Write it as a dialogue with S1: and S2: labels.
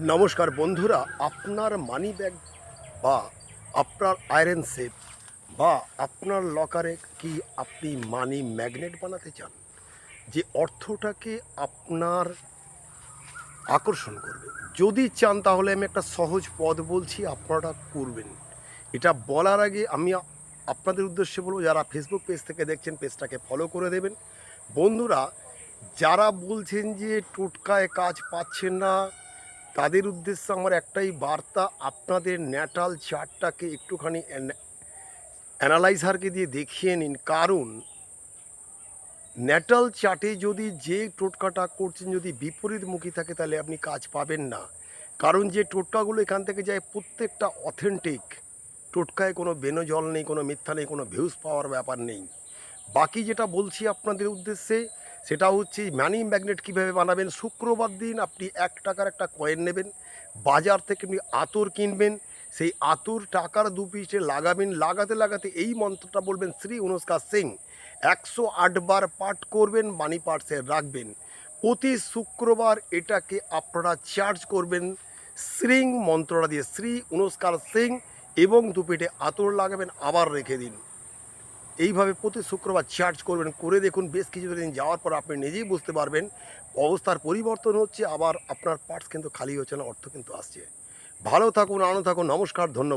S1: নমস্কার বন্ধুরা, আপনার মানি ব্যাগ বা আপনার আয়রন সেফ বা আপনার লকারে কি আপনি মানি ম্যাগনেট বানাতে চান, যে অর্থটাকে আপনার আকর্ষণ করবে? যদি চান তাহলে আমি একটা সহজ পথ বলছি, আপনারা করবেন। এটা বলার আগে আমি আপনাদের উদ্দেশ্যে বলবো, যারা ফেসবুক পেজ থেকে দেখছেন পেজটাকে ফলো করে দেবেন। বন্ধুরা, যারা বলছেন যে টোটকায় কাজ পাচ্ছেন না, তাদের উদ্দেশ্যে আমার একটাই বার্তা, আপনাদের ন্যাটাল চার্টটাকে একটুখানি অ্যানালাইজারকে দিয়ে দেখিয়ে নিন। কারণ ন্যাটাল চার্টে যদি যে টোটকাটা করছেন যদি বিপরীতমুখী থাকে, তাহলে আপনি কাজ পাবেন না। কারণ যে টোটকাগুলো এখান থেকে যায় প্রত্যেকটা অথেন্টিক টোটকায়, কোনো বেনজল নেই, কোনো মিথ্যা নেই, কোনো ভিউজ পাওয়ার ব্যাপার নেই। বাকি যেটা বলছি আপনাদের উদ্দেশ্যে, সেটা হচ্ছে মানি ম্যাগনেট কীভাবে বানাবেন। শুক্রবার দিন আপনি 1 টাকার একটা কয়েন নেবেন, বাজার থেকে আপনি আতর কিনবেন, সেই আতর টাকার 2 পিসে লাগাবেন। লাগাতে লাগাতে এই মন্ত্রটা বলবেন, শ্রী অনুষ্কা সিং, 108 বার পাঠ করবেন, মানি পার্সে রাখবেন। প্রতি শুক্রবার এটাকে আপনারা চার্জ করবেন শ্রিং মন্ত্রটা দিয়ে, শ্রী অনুষ্কার সিং, এবং 2 পেটে আতর লাগাবেন, আবার রেখে দিন। এইভাবে প্রতি শুক্রবার চার্জ করবেন, করে দেখুন বেশ কিছুদিন যাওয়ার পর আপনি নিজেই বুঝতে পারবেন অবস্থার পরিবর্তন হচ্ছে, আবার আপনার পার্স কিন্তু খালি হচ্ছে না, অর্থ কিন্তু আসছে। ভালো থাকুন, আনন্দ থাকুন, নমস্কার, ধন্যবাদ।